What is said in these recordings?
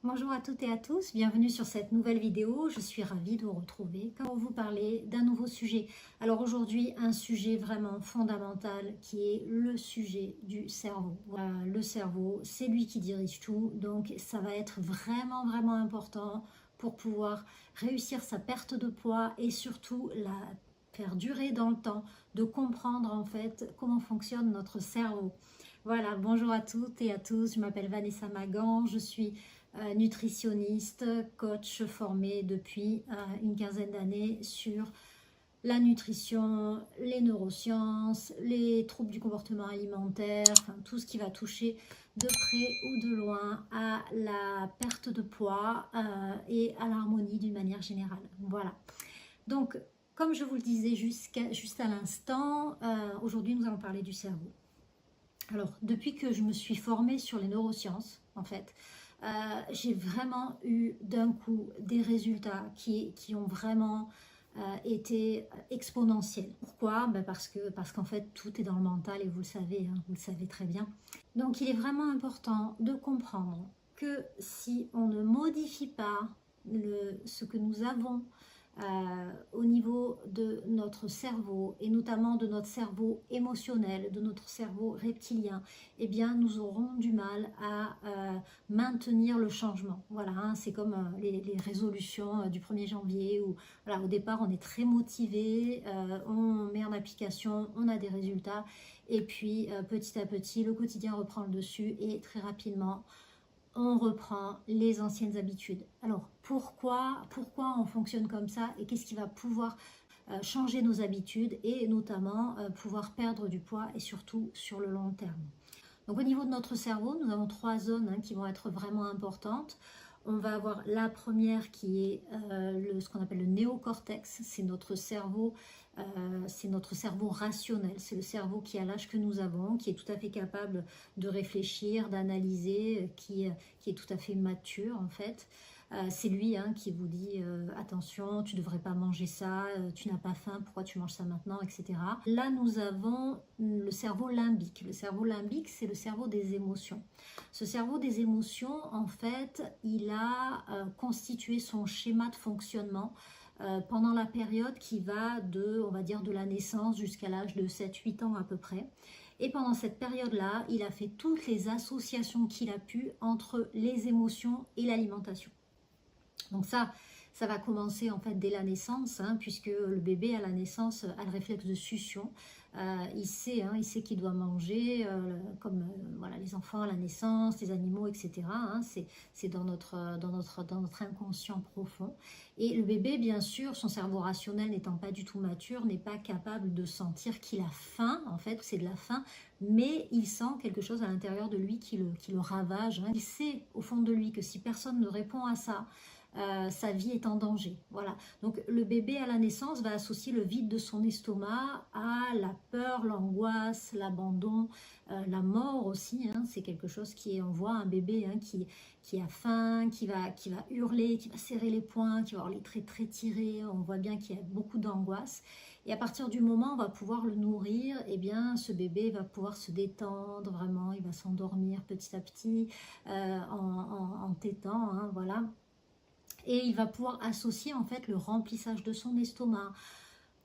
Bonjour à toutes et à tous, bienvenue sur cette nouvelle vidéo. Je suis ravie de vous retrouver pour vous parler d'un nouveau sujet. Alors aujourd'hui, un sujet vraiment fondamental qui est le sujet du cerveau. Le cerveau, c'est lui qui dirige tout, donc ça va être vraiment important pour pouvoir réussir sa perte de poids et surtout la faire durer dans le temps, de comprendre en fait comment fonctionne notre cerveau. Voilà, bonjour à toutes et à tous, je m'appelle Vanessa Magan, je suis nutritionniste, coach formée depuis une quinzaine d'années sur la nutrition, les neurosciences, les troubles du comportement alimentaire, enfin tout ce qui va toucher de près ou de loin à la perte de poids et à l'harmonie d'une manière générale. Voilà. Donc, comme je vous le disais juste à l'instant, aujourd'hui nous allons parler du cerveau. Alors, depuis que je me suis formée sur les neurosciences, en fait, j'ai vraiment eu d'un coup des résultats qui ont vraiment été exponentiels. Pourquoi? Parce qu'en fait, tout est dans le mental et vous le savez, hein, vous le savez très bien. Donc, il est vraiment important de comprendre que si on ne modifie pas ce que nous avons au niveau de notre cerveau et notamment de notre cerveau émotionnel, de notre cerveau reptilien, eh bien nous aurons du mal à maintenir le changement. Voilà, hein, c'est comme les résolutions du 1er janvier où voilà, au départ on est très motivé, on met en application, on a des résultats et puis petit à petit le quotidien reprend le dessus et très rapidement on reprend les anciennes habitudes. Alors, pourquoi on fonctionne comme ça et qu'est-ce qui va pouvoir changer nos habitudes et notamment pouvoir perdre du poids et surtout sur le long terme. Donc, au niveau de notre cerveau, nous avons 3 zones qui vont être vraiment importantes. On va avoir la première qui est ce qu'on appelle le néocortex, c'est notre cerveau rationnel, c'est le cerveau qui a l'âge que nous avons, qui est tout à fait capable de réfléchir, d'analyser, qui est tout à fait mature en fait. C'est lui qui vous dit attention, tu ne devrais pas manger ça, tu n'as pas faim, pourquoi tu manges ça maintenant, etc. Là, nous avons le cerveau limbique. Le cerveau limbique, c'est le cerveau des émotions. Ce cerveau des émotions, en fait, il a constitué son schéma de fonctionnement pendant la période qui va on va dire, de la naissance jusqu'à l'âge de 7-8 ans à peu près. Et pendant cette période-là, il a fait toutes les associations qu'il a pu entre les émotions et l'alimentation. Donc ça va commencer en fait dès la naissance, puisque le bébé à la naissance a le réflexe de succion. Il sait qu'il doit manger, comme voilà, les enfants à la naissance, les animaux, etc. C'est dans notre inconscient profond. Et le bébé, bien sûr, son cerveau rationnel n'étant pas du tout mature, n'est pas capable de sentir qu'il a faim, en fait, c'est de la faim, mais il sent quelque chose à l'intérieur de lui qui le ravage. Il sait au fond de lui que si personne ne répond à ça, sa vie est en danger. Voilà. Donc le bébé à la naissance va associer le vide de son estomac à la peur, l'angoisse, l'abandon, la mort aussi. C'est quelque chose on voit un bébé qui a faim, qui va hurler, qui va serrer les poings, qui va avoir les traits très tirés. On voit bien qu'il y a beaucoup d'angoisse. Et à partir du moment où on va pouvoir le nourrir, eh bien, ce bébé va pouvoir se détendre vraiment, il va s'endormir petit à petit en tétant, voilà. Et il va pouvoir associer en fait le remplissage de son estomac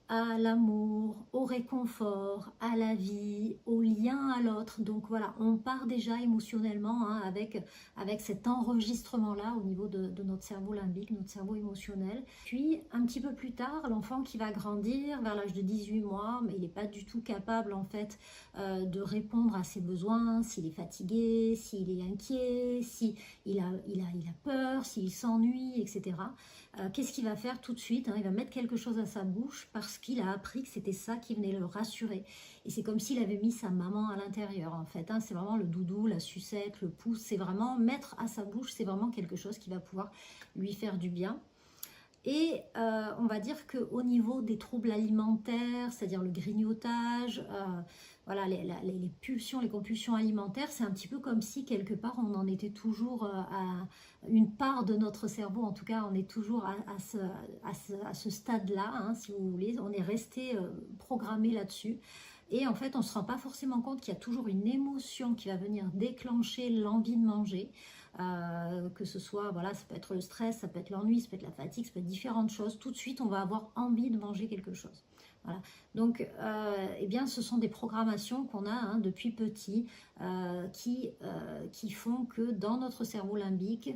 à l'amour, au réconfort, à la vie, au lien à l'autre. Donc voilà, on part déjà émotionnellement avec cet enregistrement-là au niveau de notre cerveau limbique, notre cerveau émotionnel. Puis un petit peu plus tard, l'enfant qui va grandir vers l'âge de 18 mois, mais il n'est pas du tout capable en fait de répondre à ses besoins, s'il est fatigué, s'il est inquiet, s'il a peur, s'il s'ennuie, etc. Qu'est-ce qu'il va faire tout de suite? Il va mettre quelque chose à sa bouche parce qu'il a appris que c'était ça qui venait le rassurer. Et c'est comme s'il avait mis sa maman à l'intérieur en fait. C'est vraiment le doudou, la sucette, le pouce. C'est vraiment mettre à sa bouche, c'est vraiment quelque chose qui va pouvoir lui faire du bien. Et on va dire qu'au niveau des troubles alimentaires, c'est-à-dire le grignotage, voilà, les pulsions, les compulsions alimentaires, c'est un petit peu comme si quelque part on en était toujours à une part de notre cerveau, en tout cas on est toujours à ce stade-là, si vous voulez, on est resté programmé là-dessus. Et en fait, on ne se rend pas forcément compte qu'il y a toujours une émotion qui va venir déclencher l'envie de manger. que ce soit, voilà, ça peut être le stress, ça peut être l'ennui, ça peut être la fatigue, ça peut être différentes choses. Tout de suite, on va avoir envie de manger quelque chose. Voilà. Donc, eh bien, ce sont des programmations qu'on a hein, depuis petit qui font que dans notre cerveau limbique,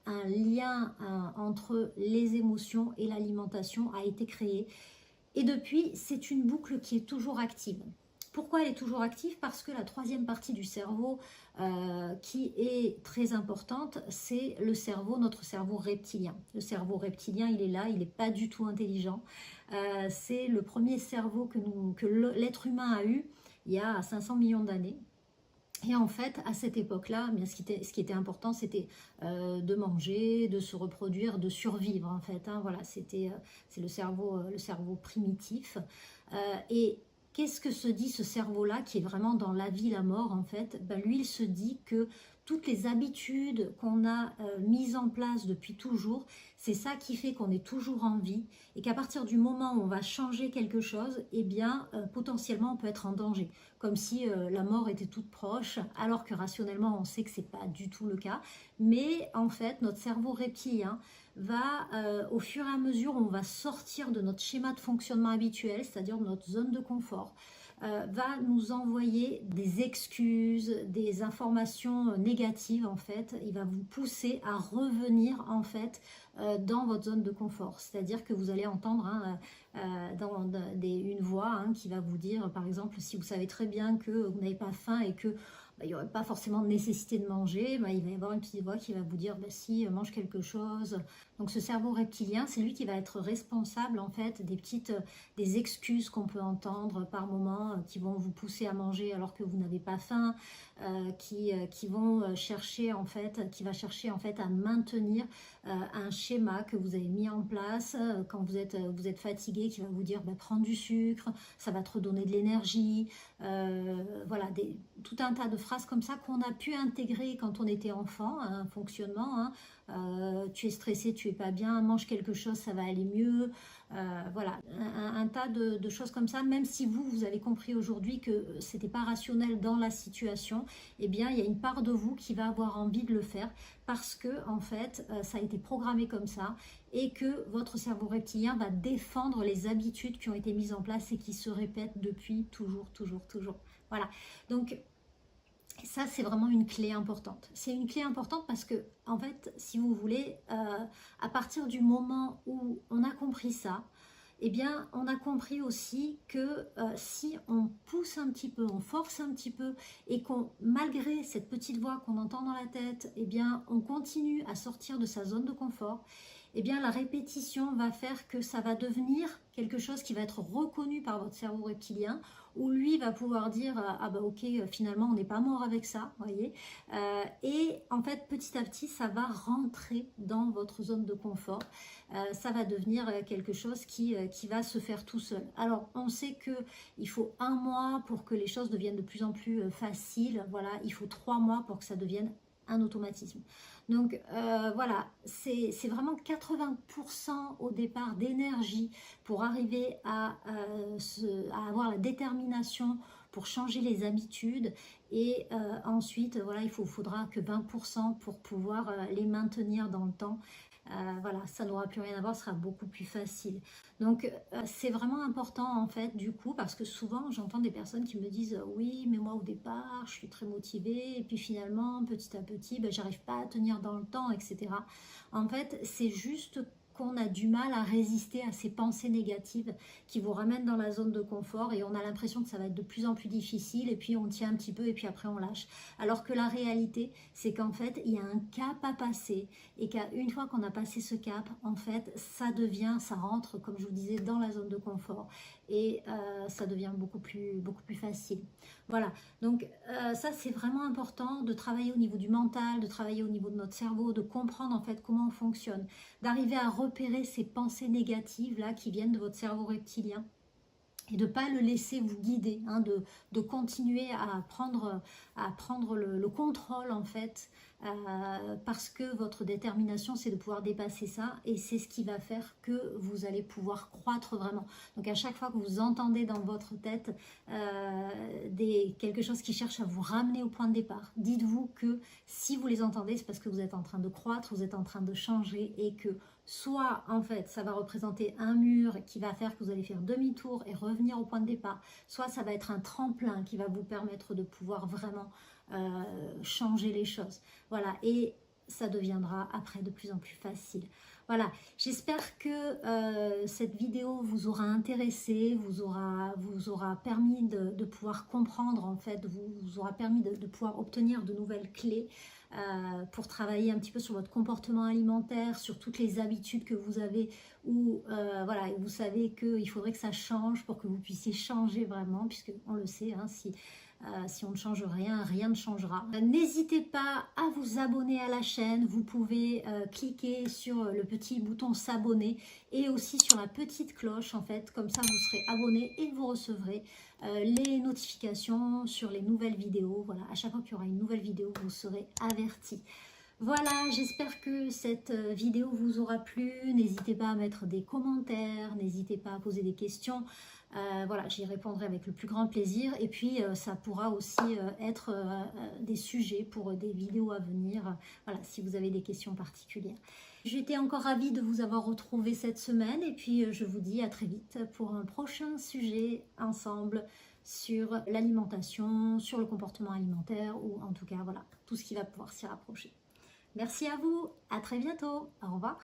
un lien entre les émotions et l'alimentation a été créé. Et depuis, c'est une boucle qui est toujours active. Pourquoi elle est toujours active? Parce que la troisième partie du cerveau qui est très importante, c'est le cerveau, notre cerveau reptilien. Le cerveau reptilien, il est là, il n'est pas du tout intelligent. C'est le premier cerveau que l'être humain a eu il y a 500 millions d'années. Et en fait, à cette époque-là, ce qui était important, c'était de manger, de se reproduire, de survivre en fait. Hein, voilà, c'est le cerveau primitif. Et qu'est-ce que se dit ce cerveau-là qui est vraiment dans la vie, la mort en fait? Ben, lui, il se dit que toutes les habitudes qu'on a mises en place depuis toujours, c'est ça qui fait qu'on est toujours en vie et qu'à partir du moment où on va changer quelque chose, eh bien, potentiellement, on peut être en danger. Comme si la mort était toute proche, alors que rationnellement, on sait que ce n'est pas du tout le cas. Mais en fait, notre cerveau reptilien va, au fur et à mesure, on va sortir de notre schéma de fonctionnement habituel, c'est-à-dire de notre zone de confort, va nous envoyer des excuses, des informations négatives en fait. Il va vous pousser à revenir en fait dans votre zone de confort. C'est-à-dire que vous allez entendre hein, une voix hein, qui va vous dire, par exemple, si vous savez très bien que vous n'avez pas faim et que il n'y aurait pas forcément de nécessité de manger, il va y avoir une petite voix qui va vous dire si, mange quelque chose. Donc ce cerveau reptilien, c'est lui qui va être responsable en fait des excuses qu'on peut entendre par moment qui vont vous pousser à manger alors que vous n'avez pas faim, qui vont chercher en fait, va chercher en fait à maintenir un schéma que vous avez mis en place quand vous êtes fatigué, qui va vous dire prends du sucre, ça va te redonner de l'énergie, voilà, tout un tas de phrases comme ça qu'on a pu intégrer quand on était enfant, un fonctionnement, hein, tu es stressé, tu es pas bien, mange quelque chose, ça va aller mieux, voilà, un tas de choses comme ça, même si vous avez compris aujourd'hui que c'était pas rationnel dans la situation, eh bien il y a une part de vous qui va avoir envie de le faire parce que en fait ça a été programmé comme ça et que votre cerveau reptilien va défendre les habitudes qui ont été mises en place et qui se répètent depuis toujours. Voilà, donc ça, c'est vraiment une clé importante. C'est une clé importante parce que, en fait, si vous voulez, à partir du moment où on a compris ça, eh bien, on a compris aussi que si on pousse un petit peu, on force un petit peu et qu'on, malgré cette petite voix qu'on entend dans la tête, eh bien, on continue à sortir de sa zone de confort, eh bien, la répétition va faire que ça va devenir quelque chose qui va être reconnu par votre cerveau reptilien, où lui va pouvoir dire ah bah ok, finalement on n'est pas mort avec ça, voyez, et en fait petit à petit ça va rentrer dans votre zone de confort, ça va devenir quelque chose qui va se faire tout seul. Alors on sait que il faut 1 mois pour que les choses deviennent de plus en plus faciles, voilà, il faut 3 mois pour que ça devienne un automatisme. Donc voilà, c'est vraiment 80% au départ d'énergie pour arriver à avoir la détermination pour changer les habitudes et ensuite voilà, il faudra que 20% pour pouvoir les maintenir dans le temps. Voilà, ça n'aura plus rien à voir, ce sera beaucoup plus facile. Donc c'est vraiment important en fait du coup, parce que souvent j'entends des personnes qui me disent oui mais moi au départ je suis très motivée et puis finalement petit à petit j'arrive pas à tenir dans le temps, etc. En fait c'est juste qu'on a du mal à résister à ces pensées négatives qui vous ramènent dans la zone de confort et on a l'impression que ça va être de plus en plus difficile et puis on tient un petit peu et puis après on lâche. Alors que la réalité, c'est qu'en fait, il y a un cap à passer et qu'une fois qu'on a passé ce cap, en fait, ça rentre, comme je vous disais, dans la zone de confort et ça devient beaucoup plus facile. Voilà, donc ça c'est vraiment important de travailler au niveau du mental, de travailler au niveau de notre cerveau, de comprendre en fait comment on fonctionne, d'arriver à repérer ces pensées négatives là qui viennent de votre cerveau reptilien et de ne pas le laisser vous guider, hein, de continuer à prendre le contrôle en fait parce que votre détermination, c'est de pouvoir dépasser ça, et c'est ce qui va faire que vous allez pouvoir croître vraiment. Donc à chaque fois que vous entendez dans votre tête quelque chose qui cherche à vous ramener au point de départ, dites-vous que si vous les entendez, c'est parce que vous êtes en train de croître, vous êtes en train de changer, et que soit en fait ça va représenter un mur qui va faire que vous allez faire demi-tour et revenir au point de départ, soit ça va être un tremplin qui va vous permettre de pouvoir vraiment changer les choses. Voilà, et ça deviendra après de plus en plus facile. Voilà, j'espère que cette vidéo vous aura intéressé, vous aura permis de pouvoir comprendre, en fait, vous aura permis de pouvoir obtenir de nouvelles clés pour travailler un petit peu sur votre comportement alimentaire, sur toutes les habitudes que vous avez, où voilà, vous savez qu'il faudrait que ça change pour que vous puissiez changer vraiment, puisque on le sait, hein, si on ne change rien, rien ne changera. N'hésitez pas à vous abonner à la chaîne. Vous pouvez cliquer sur le petit bouton s'abonner et aussi sur la petite cloche, en fait. Comme ça, vous serez abonné et vous recevrez les notifications sur les nouvelles vidéos. Voilà, à chaque fois qu'il y aura une nouvelle vidéo, vous serez averti. Voilà, j'espère que cette vidéo vous aura plu. N'hésitez pas à mettre des commentaires, n'hésitez pas à poser des questions. Voilà, j'y répondrai avec le plus grand plaisir. Et puis, ça pourra aussi être des sujets pour des vidéos à venir. Voilà, si vous avez des questions particulières. J'étais encore ravie de vous avoir retrouvé cette semaine. Et puis, je vous dis à très vite pour un prochain sujet ensemble sur l'alimentation, sur le comportement alimentaire, ou en tout cas, voilà, tout ce qui va pouvoir s'y rapprocher. Merci à vous, à très bientôt, au revoir.